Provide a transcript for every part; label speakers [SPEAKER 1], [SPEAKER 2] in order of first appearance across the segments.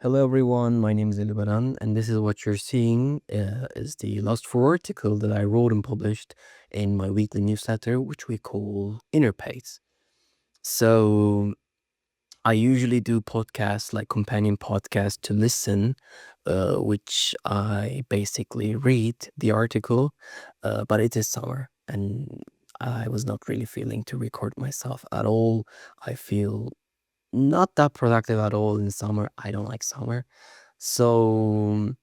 [SPEAKER 1] Hello everyone, my name is Elibaran, and this is what you're seeing is the last four article that I wrote and published in my weekly newsletter, which we call Inner Pace. So I usually do podcasts like companion podcasts to listen, which I basically read the article, but it is summer and I was not really feeling to record myself at all. I feel not that productive at all in summer. I don't like summer. So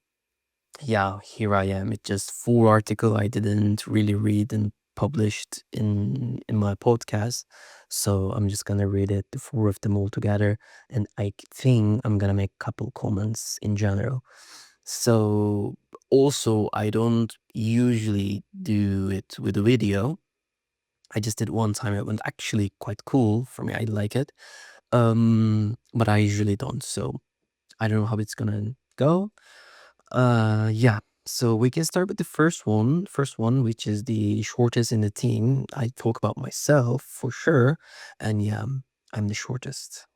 [SPEAKER 1] yeah, here I am. It's just full article I didn't really read and published in my podcast. So I'm just gonna read it, the four of them all together, and think I'm gonna make a couple comments in general. So also I don't usually do it with a video. I just did one time. It went actually quite cool for me. I like it. But I usually don't. So I don't know how it's gonna go. Yeah. So we can start with the first one, which is the shortest in the team. I talk about myself for sure, and yeah, I'm the shortest.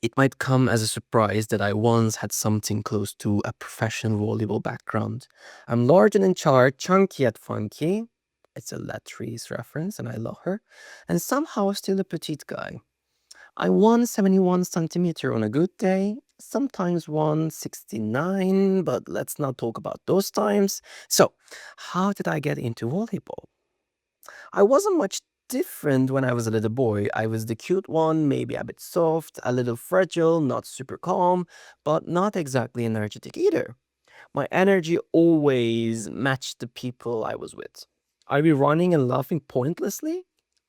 [SPEAKER 1] It might come as a surprise that I once had something close to a professional volleyball background. I'm large and in charge, chunky yet funky. It's a Latrice reference, and I love her. And somehow still a petite guy. I 171 centimeter on a good day, sometimes 169, but let's not talk about those times. So, how did I get into volleyball? I wasn't much different when I was a little boy. I was the cute one, maybe a bit soft, a little fragile, not super calm, but not exactly energetic either. My energy always matched the people I was with. Are we running and laughing pointlessly?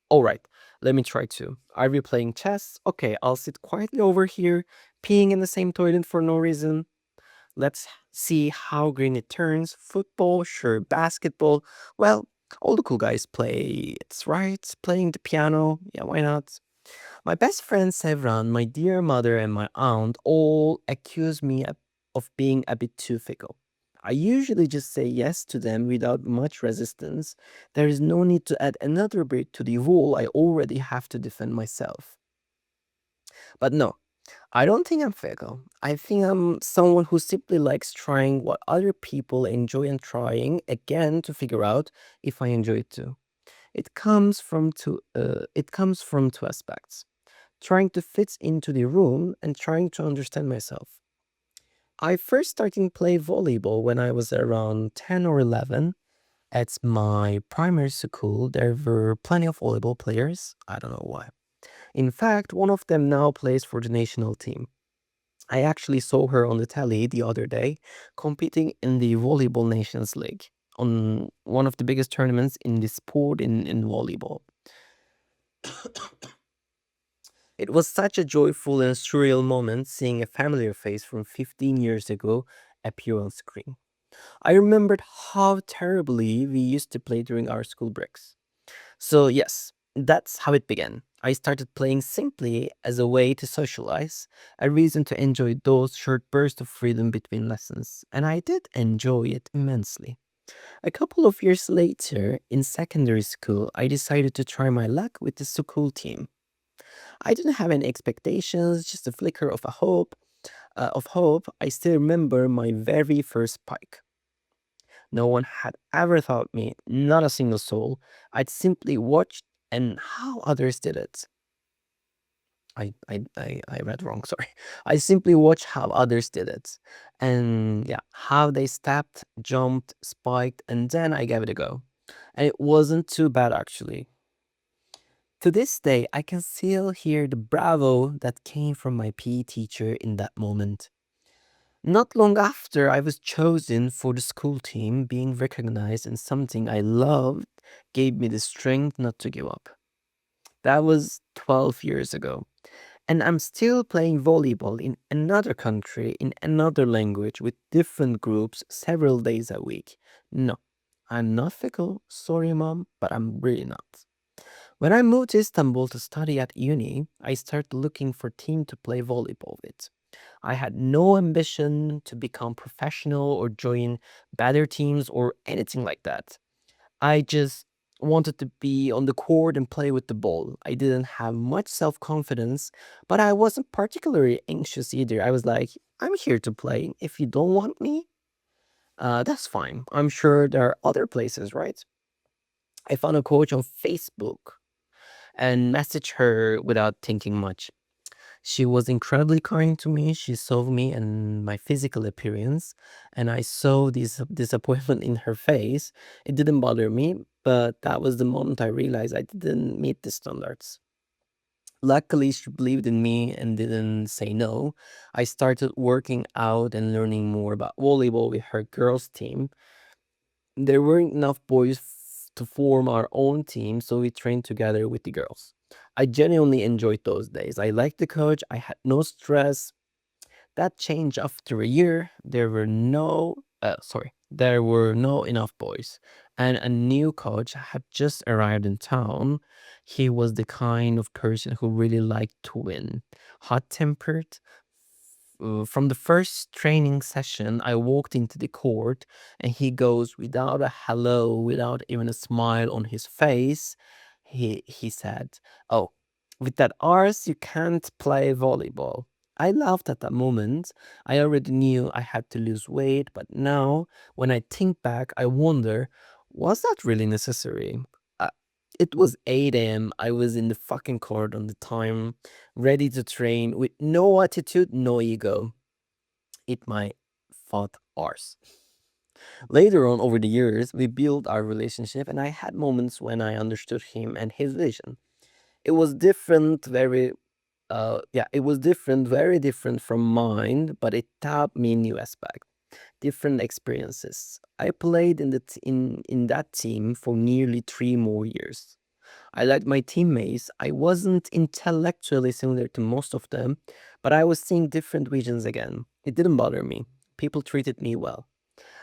[SPEAKER 1] All right, let me try to. Are we playing chess? Okay, I'll sit quietly over here, peeing in the same toilet for no reason. Let's see how green it turns. Football, sure. Basketball, well, all the cool guys play. It's right. Playing the piano, yeah, why not? My best friend Sevran, my dear mother, and my aunt all accuse me of being a bit too fickle. I usually just say yes to them without much resistance. There is no need to add another brick to the wall I already have to defend myself. But no, I don't think I'm fickle. I think I'm someone who simply likes trying what other people enjoy and trying again to figure out if I enjoy it too. It comes from two aspects: trying to fit into the room and trying to understand myself. I first started playing volleyball when I was around 10 or 11. At my primary school, there were plenty of volleyball players. I don't know why. In fact, one of them now plays for the national team. I actually saw her on the telly the other day competing in the Volleyball Nations League on one of the biggest tournaments in the sport in volleyball. It was such a joyful and surreal moment seeing a familiar face from 15 years ago appear on screen. I remembered how terribly we used to play during our school breaks. So, yes, that's how it began. I started playing simply as a way to socialize, a reason to enjoy those short bursts of freedom between lessons, and I did enjoy it immensely. A couple of years later, in secondary school, I decided to try my luck with the school team. I didn't have any expectations, just a flicker of a hope. I still remember my very first pike. No one had ever taught me, not a single soul. I'd simply watched and how others did it. I read wrong, sorry. I simply watched how others did it. And yeah, how they stepped, jumped, spiked, and then I gave it a go. And it wasn't too bad actually. To this day, I can still hear the bravo that came from my PE teacher in that moment. Not long after I was chosen for the school team, being recognized in something I loved gave me the strength not to give up. That was 12 years ago. And I'm still playing volleyball in another country, in another language, with different groups several days a week. No, I'm not fickle. Sorry, mom, but I'm really not. When I moved to Istanbul to study at uni, I started looking for team to play volleyball with. I had no ambition to become professional or join better teams or anything like that. I just wanted to be on the court and play with the ball. I didn't have much self confidence, but I wasn't particularly anxious either. I was like, I'm here to play. If you don't want me, that's fine. I'm sure there are other places, right? I found a coach on Facebook and messaged her without thinking much. She was incredibly kind to me. She saw me and my physical appearance, and I saw this disappointment in her face. It didn't bother me, but that was the moment I realized I didn't meet the standards. Luckily, she believed in me and didn't say no. I started working out and learning more about volleyball with her girls' team. There weren't enough boys to form our own team, so we trained together with the girls. I genuinely enjoyed those days. I liked the coach, I had no stress. That changed after a year. There were no enough boys, and a new coach had just arrived in town. He was the kind of person who really liked to win, hot tempered. From the first training session, I walked into the court, and he goes without a hello, without even a smile on his face. He said, "Oh, with that arse, you can't play volleyball." I laughed at that moment. I already knew I had to lose weight, but now, when I think back, I wonder, was that really necessary? Uh, it was 8 a.m. I was in the fucking court on the time, ready to train with no attitude, no ego. It my fought arse. Later on, over the years, we built our relationship, and I had moments when I understood him and his vision. It was different, very different from mine, but it taught me new aspects, different experiences. I played in that team for nearly 3 more years. I liked my teammates. I wasn't intellectually similar to most of them, but I was seeing different visions again. It didn't bother me. People treated me well.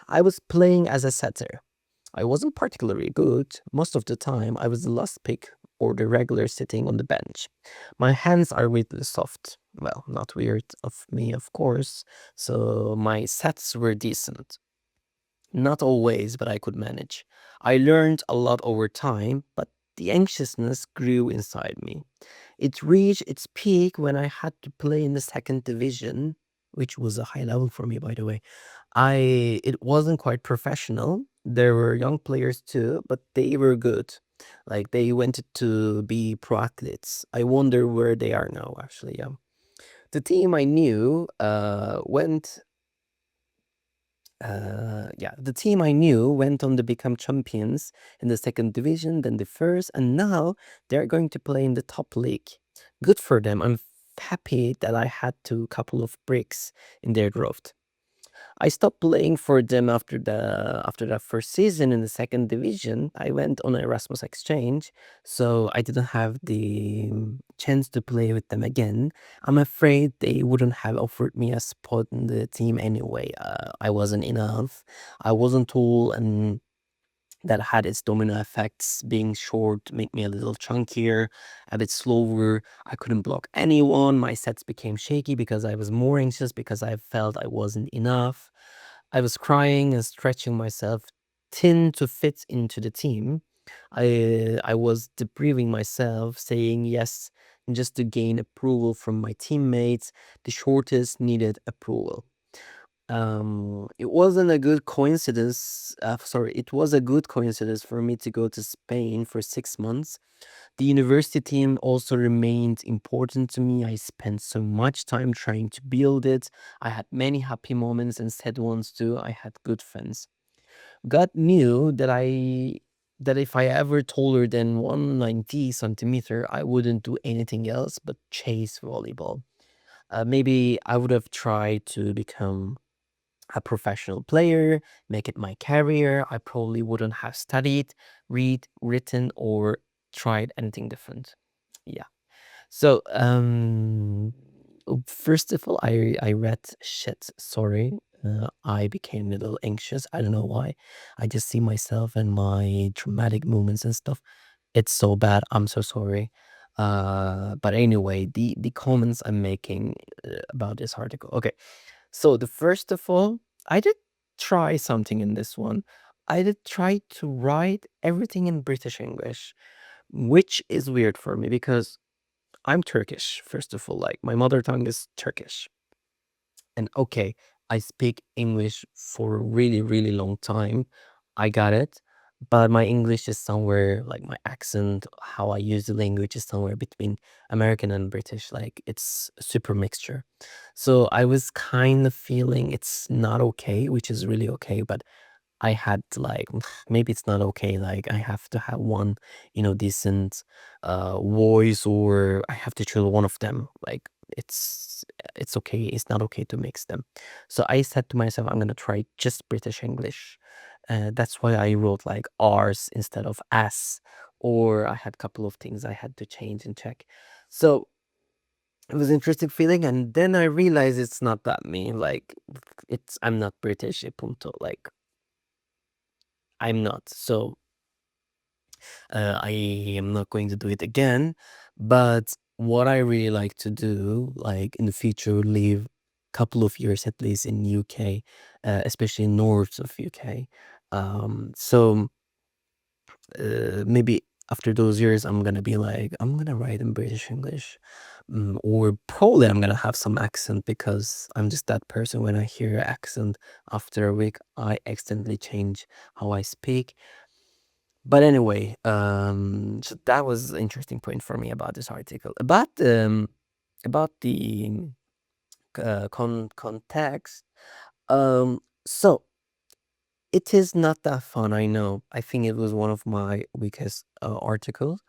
[SPEAKER 1] I was playing as a setter. I wasn't particularly good. Most of the time, I was the last pick or the regular sitting on the bench. My hands are weirdly soft. Well, not weird of me, of course. So my sets were decent. Not always, but I could manage. I learned a lot over time, but the anxiousness grew inside me. It reached its peak when I had to play in the second division, which was a high level for me, by the way. It wasn't quite professional. There were young players too, but they were good. Like they wanted to be pro athletes. I wonder where they are now, actually. Yeah, the team I knew went on to become champions in the second division, then the first, and now they're going to play in the top league. Good for them. I'm happy that I had to couple of breaks in their growth. I stopped playing for them after that first season in the second division. I went on an Erasmus exchange, so I didn't have the chance to play with them again. I'm afraid they wouldn't have offered me a spot in the team anyway. I wasn't enough. I wasn't tall, and that had its domino effects. Being short made me a little chunkier, a bit slower. I couldn't block anyone. My sets became shaky because I was more anxious because I felt I wasn't enough. I was crying and stretching myself thin to fit into the team. I was debriefing myself, saying yes just to gain approval from my teammates. The shortest needed approval. It wasn't a good coincidence. It was a good coincidence for me to go to Spain for 6 months. The university team also remained important to me. I spent so much time trying to build it. I had many happy moments and sad ones too. I had good friends. God knew that if I ever taller than 190 centimeter, I wouldn't do anything else but chase volleyball. Maybe I would have tried to become a professional player, make it my career. I probably wouldn't have studied, written, or tried anything different. Yeah. So, first of all, I read shit. Sorry, I became a little anxious. I don't know why. I just see myself and my traumatic moments and stuff. It's so bad. I'm so sorry. But anyway, the comments I'm making about this article. Okay, so the first of all, I did try something in this one. I did try to write everything in British English, which is weird for me because I'm Turkish, first of all. Like, my mother tongue is Turkish. And okay, I speak English for a really, really long time. I got it. But my English is somewhere, like my accent, how I use the language is somewhere between American and British. Like, it's a super mixture. So I was kind of feeling it's not okay, which is really okay. But I had to, like, maybe it's not okay. Like, I have to have one, decent voice, or I have to choose one of them. Like, it's okay. It's not okay to mix them. So I said to myself, I'm gonna try just British English. That's why I wrote like R's instead of S, or I had a couple of things I had to change and check. So it was interesting feeling, and then I realized it's not that me. Like, I'm not British, punto. Like, I'm not. So I am not going to do it again. But what I really like to do, like in the future, live couple of years at least in UK, especially north of UK. So maybe after those years, I'm gonna be like, I'm gonna write in British English, or probably I'm gonna have some accent because I'm just that person. When I hear accent after a week, I accidentally change how I speak. But anyway, so that was an interesting point for me about this article. About the context. So it is not that fun, I know. I think it was one of my weakest articles,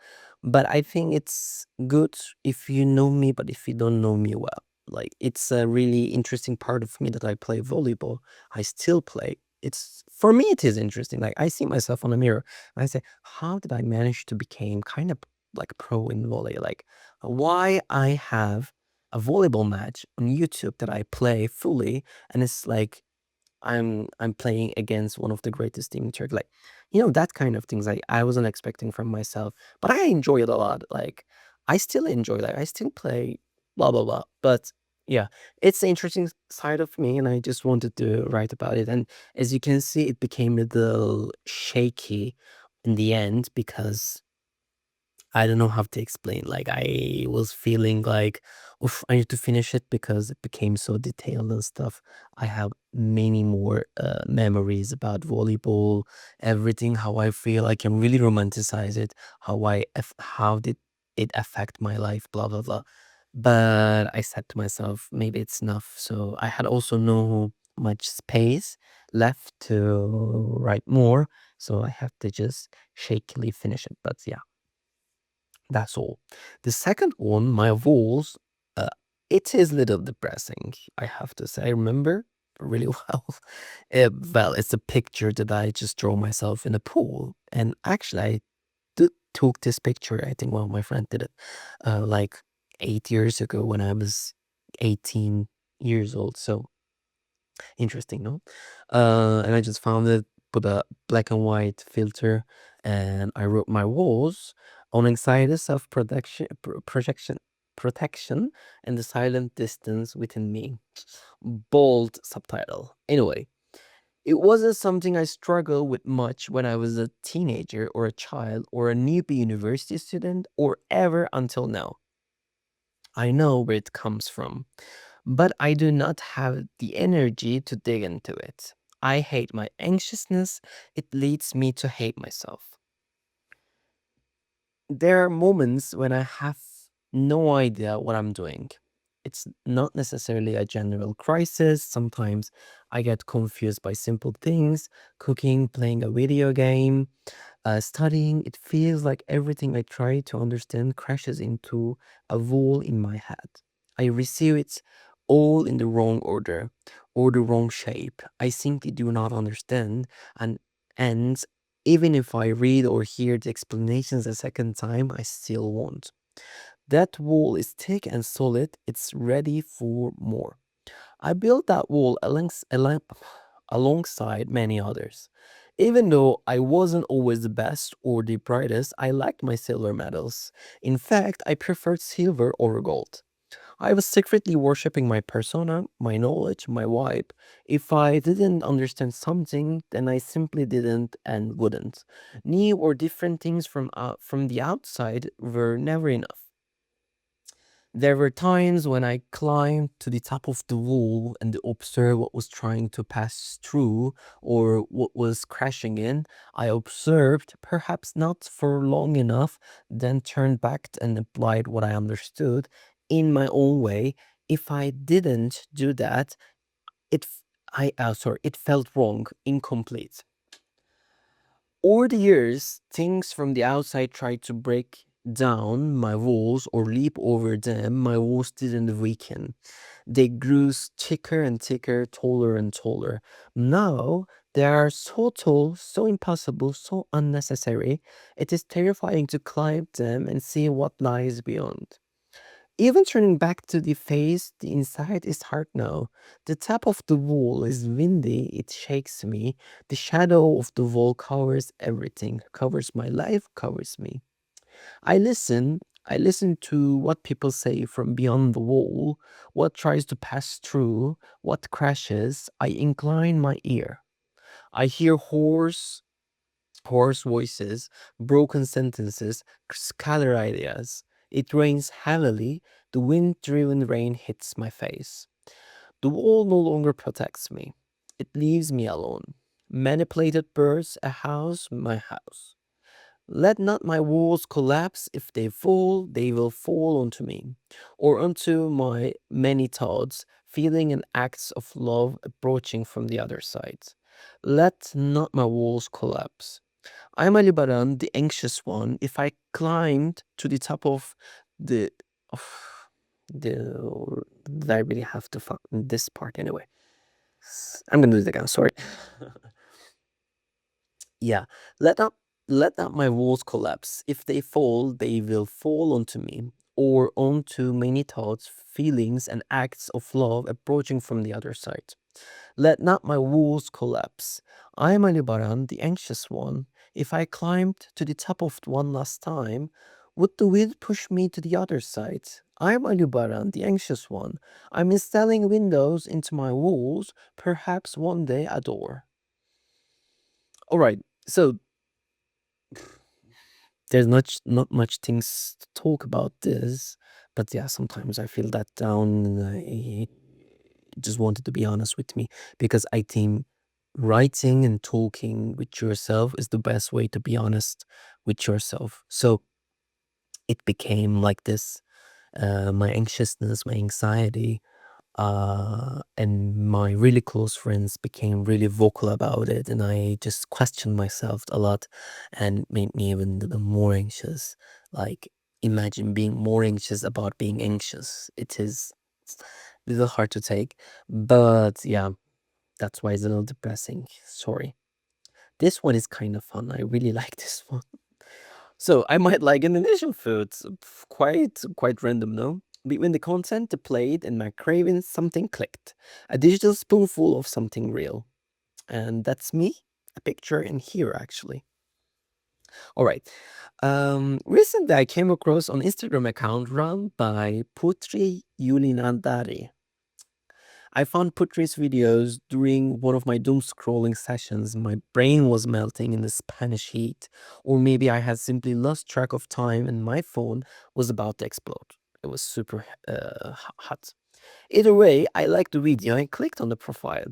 [SPEAKER 1] but I think it's good if you know me, but if you don't know me well. Like, it's a really interesting part of me that I play volleyball. I still play. It's for me, it is interesting. Like, I see myself on a mirror. And I say, how did I manage to become kind of like pro in volley? Like, why I have a volleyball match on YouTube that I play fully, and it's like I'm playing against one of the greatest team in Turkey. Like, that kind of things I wasn't expecting from myself. But I enjoy it a lot. Like, I still enjoy, like, I still play blah blah blah. But yeah, it's the interesting side of me, and I just wanted to write about it. And as you can see, it became a little shaky in the end because I don't know how to explain. Like, I was feeling like, oof, I need to finish it because it became so detailed and stuff. I have many more memories about volleyball, everything, how I feel. I can really romanticize it, how did it affect my life, blah blah blah. But I said to myself, maybe it's enough. So I had also no much space left to write more. So I have to just shakily finish it. But yeah, that's all. The second one, my walls, uh, it is a little depressing, I have to say. I remember really well. Well, it's a picture that I just draw myself in a pool. And actually, I took this picture. I think one of my friend did it like 8 years ago when I was 18 years old. So interesting, no? And I just found it, put a black and white filter, and I wrote my walls on anxiety, self-protection, protection, and the silent distance within me. Bold subtitle. Anyway, it wasn't something I struggled with much when I was a teenager or a child or a newbie university student or ever until now. I know where it comes from, but I do not have the energy to dig into it. I hate my anxiousness. It leads me to hate myself. There are moments when I have no idea what I'm doing. It's not necessarily a general crisis. Sometimes I get confused by simple things, cooking, playing a video game, studying. It feels like everything I try to understand crashes into a wall in my head. I receive it all in the wrong order or the wrong shape. I simply do not understand, and and even if I read or hear the explanations a second time, I still won't. That wall is thick and solid. It's ready for more. I built that wall alongside many others. Even though I wasn't always the best or the brightest, I liked my silver medals. In fact, I preferred silver over gold. I was secretly worshipping my persona, my knowledge, my vibe. If I didn't understand something, then I simply didn't and wouldn't. New or different things from the outside were never enough. There were times when I climbed to the top of the wall and observed what was trying to pass through or what was crashing in. I observed, perhaps not for long enough, then turned back and applied what I understood in my own way. If I didn't do that, it felt wrong, incomplete. Over the years, things from the outside tried to break down my walls or leap over them. My walls didn't weaken. They grew thicker and thicker, taller and taller. Now they are so tall, so impossible, so unnecessary. It is terrifying to climb them and see what lies beyond. Even turning back to the face, the inside is hard now. The top of the wall is windy, it shakes me. The shadow of the wall covers everything, covers my life, covers me. I listen. I listen to what people say from beyond the wall, what tries to pass through, what crashes. I incline my ear. I hear hoarse voices, broken sentences, scattered ideas. It rains heavily. The wind driven rain hits my face. The wall no longer protects me. It leaves me alone. Manipulated birds, a house, my house. Let not my walls collapse. If they fall, they will fall onto me, or onto my many thoughts, feeling and acts of love approaching from the other side. Let not my walls collapse. I'm Alibaran, the anxious one. If I climbed to the top the of the I really have to fuck this part anyway. I'm gonna do it again. Sorry. Yeah, let not let not my walls collapse. If they fall, they will fall onto me or onto many thoughts, feelings, and acts of love approaching from the other side. Let not my walls collapse. I am Alibaran, the anxious one. If I climbed to the top of one last time, would the wind push me to the other side? I am Alibaran, the anxious one. I'm installing windows into my walls, perhaps one day a door. All right, so there's not much things to talk about this, but yeah, sometimes I feel that down and I just wanted to be honest with me because I think writing and talking with yourself is the best way to be honest with yourself. So it became like this, my anxiousness, my anxiety, and my really close friends became really vocal about it, and I just questioned myself a lot, and it made me even more anxious. Like, imagine being more anxious about being anxious. It is a little hard to take, but yeah, that's why it's a little depressing. Sorry. This one is kind of fun. I really like this one. So I might like Indonesian food. Quite random, no? Between the content, the plate, and my cravings, something clicked. A digital spoonful of something real. And that's me. A picture in here, actually. All right. Recently, I came across an Instagram account run by Putri Yulinandari. I found Putri's videos during one of my doom scrolling sessions. My brain was melting in the Spanish heat, or maybe I had simply lost track of time and my phone was about to explode. It was super hot. Either way, I liked the video and clicked on the profile.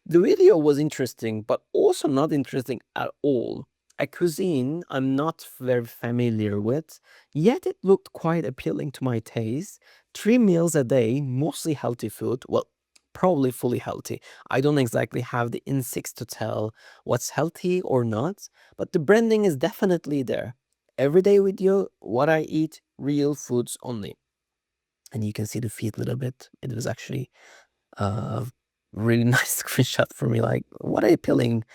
[SPEAKER 1] The video was interesting, but also not interesting at all. A cuisine I'm not very familiar with, yet it looked quite appealing to my taste. 3 meals a day, mostly healthy food. Well, probably fully healthy. I don't exactly have the instincts to tell what's healthy or not, but the branding is definitely there. Everyday video, what I eat, real foods only. And you can see the feed a little bit. It was actually a really nice screenshot for me. Like, what a appealing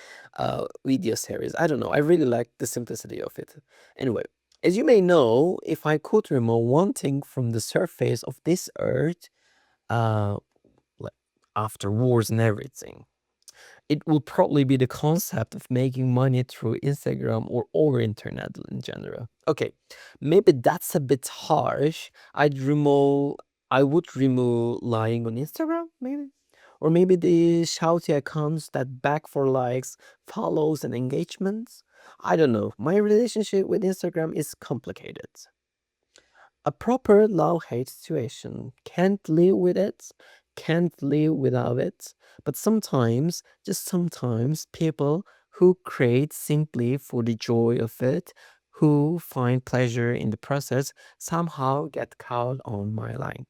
[SPEAKER 1] video series. I don't know. I really like the simplicity of it. Anyway, as you may know, if I could remove one thing from the surface of this earth, uh, like after wars and everything, it will probably be the concept of making money through Instagram or over internet in general. Okay, maybe that's a bit harsh. I'd remove I would remove lying on Instagram, maybe. Or maybe the shouty accounts that beg for likes, follows, and engagements. I don't know. My relationship with Instagram is complicated. A proper love hate situation. Can't live with it, can't live without it. But sometimes, just sometimes, people who create simply for the joy of it, who find pleasure in the process, somehow get caught on my line.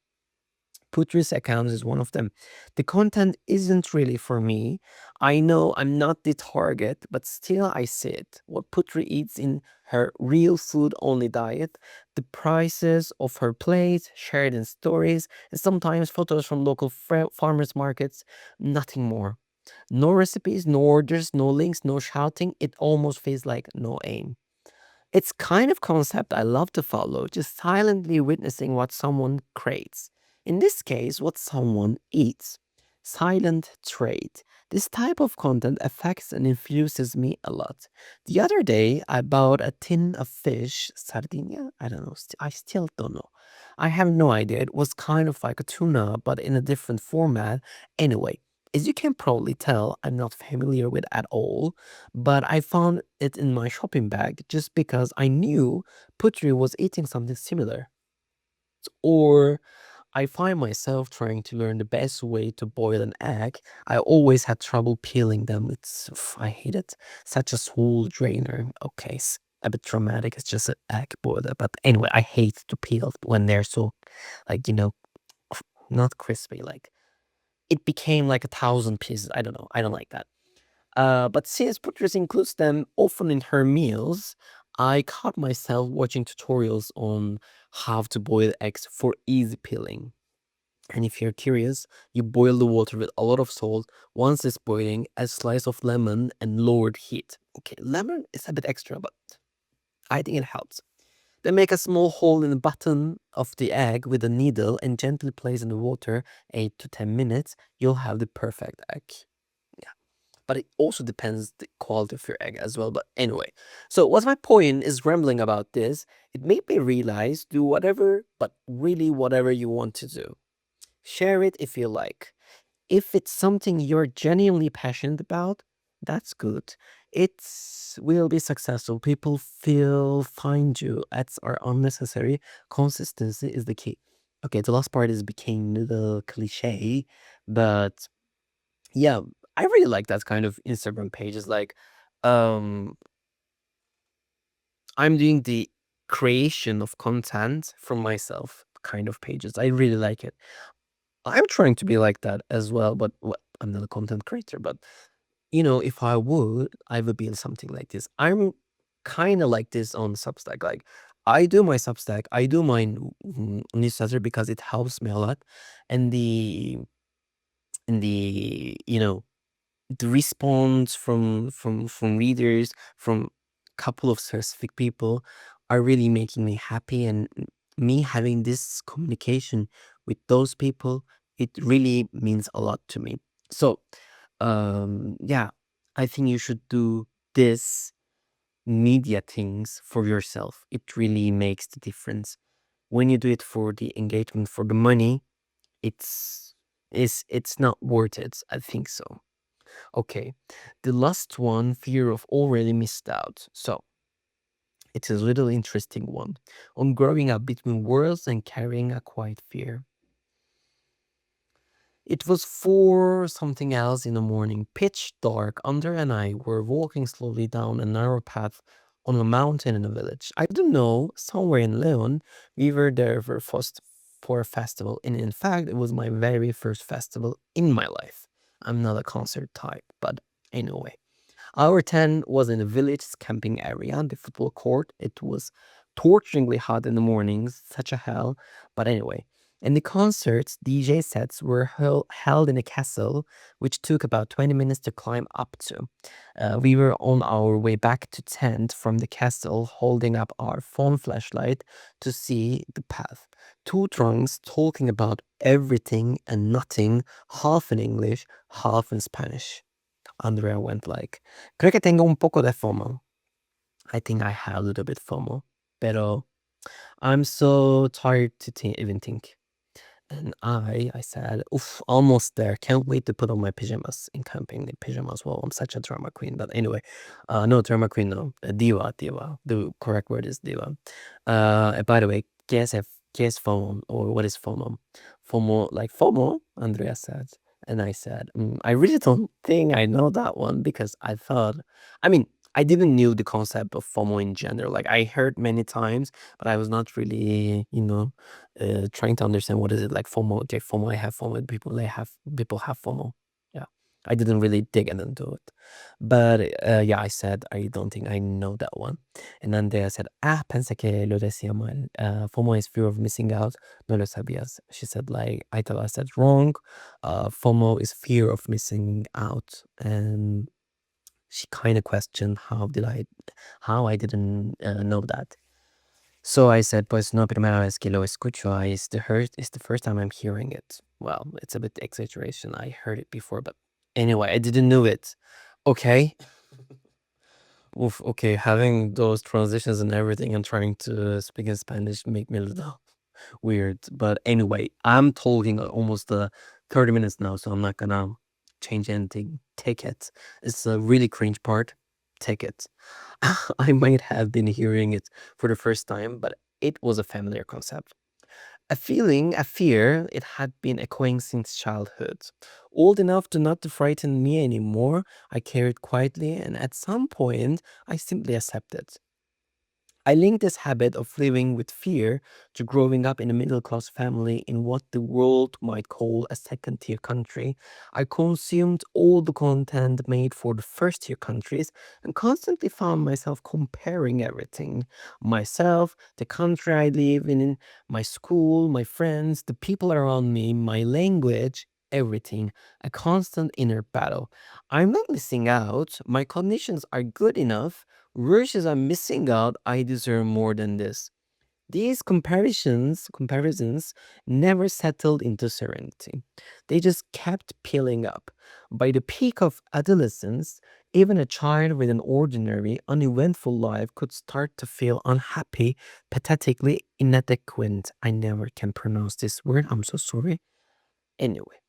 [SPEAKER 1] Putri's account is one of them. The content isn't really for me. I know I'm not the target, but still I see it. What Putri eats in her real food only diet, the prices of her plate, shared in stories, and sometimes photos from local farmers markets, nothing more. No recipes, no orders, no links, no shouting. It almost feels like no aim. It's kind of concept I love to follow, just silently witnessing what someone creates. In this case, what someone eats. Silent trade. This type of content affects and infuses me a lot. The other day, I bought a tin of fish, sardinia? I don't know. I still don't know. I have no idea. It was kind of like a tuna, but in a different format. Anyway, as you can probably tell, I'm not familiar with at all, but I found it in my shopping bag just because I knew Putri was eating something similar. Or I find myself trying to learn the best way to boil an egg. I always had trouble peeling them. I hate it. Such a soul drainer. Okay, a bit dramatic. It's just an egg boiler. But anyway, I hate to peel when they're so, like, not crispy. Like, it became like 1,000 pieces. I don't know. I don't like that. But since Putris includes them often in her meals, I caught myself watching tutorials on how to boil eggs for easy peeling. And if you're curious, you boil the water with a lot of salt. Once it's boiling, a slice of lemon and lowered heat. Okay, lemon is a bit extra, but I think it helps. Then make a small hole in the bottom of the egg with a needle and gently place in the water 8 to 10 minutes. You'll have the perfect egg. But it also depends the quality of your egg as well. But anyway, so what's my point is rambling about this. It made me realize do whatever, but really whatever you want to do. Share it if you like. If it's something you're genuinely passionate about, that's good. It will be successful. People feel find you. Ads are unnecessary. Consistency is the key. Okay, the last part is became a little cliche, but yeah, I really like that kind of Instagram pages. Like, um, I'm doing the creation of content from myself kind of pages. I really like it. I'm trying to be like that as well, but I'm not a content creator. But if I would build something like this. I'm kind of like this on Substack. Like, I do my Substack, I do my newsletter because it helps me a lot, and the response from readers from couple of specific people are really making me happy, and me having this communication with those people, it really means a lot to me. So yeah, I think you should do this media things for yourself. It really makes the difference. When you do it for the engagement, for the money, it's not worth it, I think so. Okay, the last one, fear of already missed out. So it's a little interesting one on growing up between worlds and carrying a quiet fear. It was for something else in the morning, pitch dark. Under and I were walking slowly down a narrow path on a mountain in a village. I don't know, somewhere in Leon, we were there for a festival. And in fact, it was my very first festival in my life. I'm not a concert type, but anyway. Our tent was in a village camping area, the football court. It was torturingly hot in the mornings, such a hell. But anyway, and the concerts, DJ sets were held in a castle, which took about 20 minutes to climb up to. We were on our way back to tent from the castle, holding up our phone flashlight to see the path. Two drunks talking about everything and nothing, half in English, half in Spanish. Andrea went like, creo que tengo un poco de FOMO. I think I have a little bit FOMO, pero I'm so tired to even think. And I said, "Oof, almost there. Can't wait to put on my pajamas in camping pajamas." Well, I'm such a drama queen, but anyway, no drama queen, no, diva, diva. The correct word is diva. By the way, ¿qué es FOMO, or what is FOMO? FOMO, like FOMO, Andrea said, and I said, I really don't think I know that one because I thought, I mean, I didn't knew the concept of FOMO in general. Like I heard many times, but I was not really, trying to understand what is it like FOMO. Okay, FOMO, I have FOMO. People have FOMO. Yeah, I didn't really dig into it, but yeah, I said I don't think I know that one, and then they said, pensé que lo decía mal. FOMO is fear of missing out. No lo sabías. She said like I thought I said wrong. FOMO is fear of missing out, and she kind of questioned how I didn't know that. So I said, pues no primera vez que lo escucho. It's the first time I'm hearing it. Well, it's a bit exaggeration. I heard it before, but anyway, I didn't know it. Okay. Oof, okay, having those transitions and everything and trying to speak in Spanish make me a little weird. But anyway, I'm talking almost 30 minutes now, so I'm not gonna change anything. Take it. It's a really cringe part. Take it. I might have been hearing it for the first time, but it was a familiar concept. A feeling, a fear, it had been echoing since childhood. Old enough to not to frighten me anymore, I carried quietly, and at some point, I simply accepted. I linked this habit of living with fear to growing up in a middle class family in what the world might call a second tier country. I consumed all the content made for the first tier countries and constantly found myself comparing everything: myself, the country I live in, my school, my friends, the people around me, my language. Everything, a constant inner battle. I'm not missing out. My conditions are good enough versus I'm missing out, I deserve more than this. These comparisons never settled into serenity. They just kept peeling up. By the peak of adolescence, even a child with an ordinary, uneventful life could start to feel unhappy, pathetically inadequate. I never can pronounce this word. I'm so sorry. Anyway,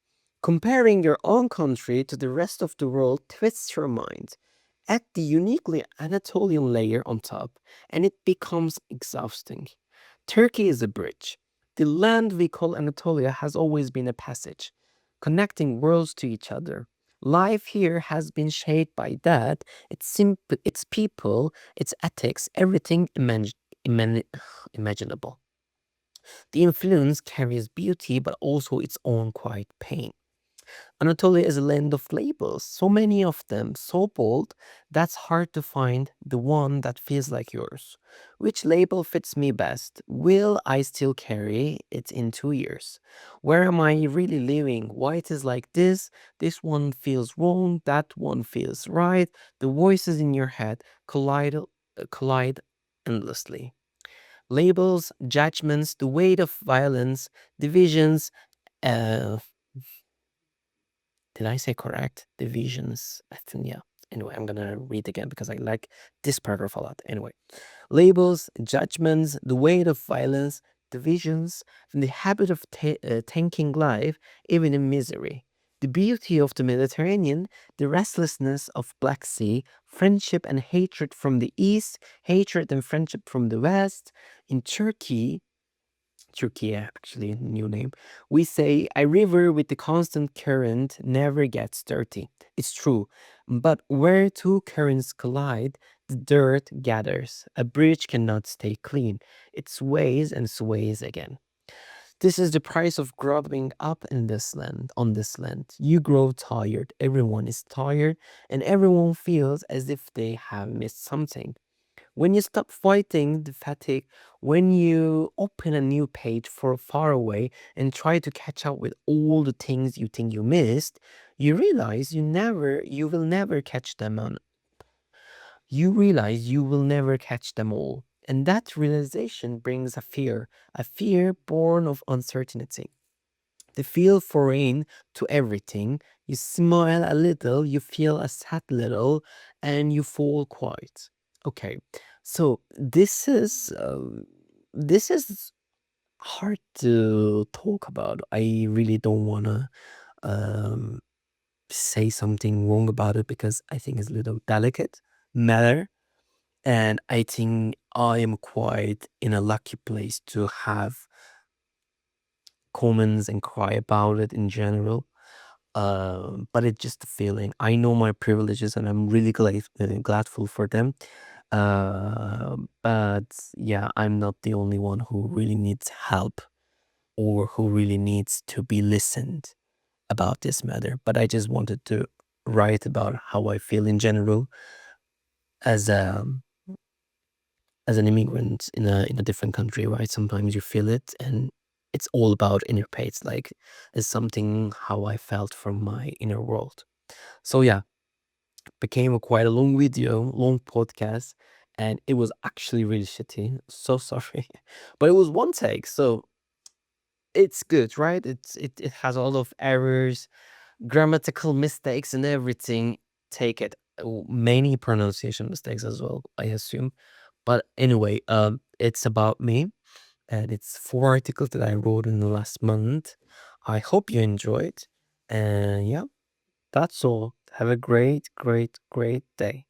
[SPEAKER 1] comparing your own country to the rest of the world twists your mind. Add the uniquely Anatolian layer on top, and it becomes exhausting. Turkey is a bridge. The land we call Anatolia has always been a passage, connecting worlds to each other. Life here has been shaped by that. Its people, its ethics, everything imagine- imaginable. The influence carries beauty, but also its own quiet pain. Anatolia is a land of labels, so many of them, so bold, that's hard to find the one that feels like yours. Which label fits me best? Will I still carry it in 2 years? Where am I really living? Why it is like this? This one feels wrong, that one feels right. The voices in your head collide endlessly. Labels, judgments, the weight of violence, divisions, uh, did I say correct? Divisions. I think, yeah. Anyway, I'm gonna read again because I like this paragraph a lot. Anyway, labels, judgments, the weight of violence, divisions, and the habit of tanking life, even in misery. The beauty of the Mediterranean, the restlessness of Black Sea, friendship and hatred from the east, hatred and friendship from the west. In Turkey, actually, new name. We say a river with the constant current never gets dirty. It's true. But where two currents collide, the dirt gathers. A bridge cannot stay clean. It sways and sways again. This is the price of growing up in this land, on this land. You grow tired. Everyone is tired, and everyone feels as if they have missed something. When you stop fighting the fatigue, when you open a new page for far away and try to catch up with all the things you think you missed, you realize you will never catch them on. You realize you will never catch them all. And that realization brings a fear born of uncertainty. The feel foreign to everything. You smile a little, you feel a sad little, and you fall quiet. Okay, so this is hard to talk about. I really don't want to um, say something wrong about it because I think it's a little delicate matter. And I think I am quite in a lucky place to have comments and cry about it in general. But it's just a feeling. I know my privileges and I'm really gladful for them. But yeah, I'm not the only one who really needs help or who really needs to be listened about this matter. But I just wanted to write about how I feel in general as a as an immigrant in a different country, right? Sometimes you feel it, and it's all about inner pace. Like it's something how I felt from my inner world. So yeah, became a quite a long video, long podcast, and it was actually really shitty. So sorry, but it was one take, so it's good, right? It has a lot of errors, grammatical mistakes, and everything. Take it, many pronunciation mistakes as well, I assume. But anyway, it's about me, and it's 4 articles that I wrote in the last month. I hope you enjoyed, and yeah, that's all. Have a great, great, great day.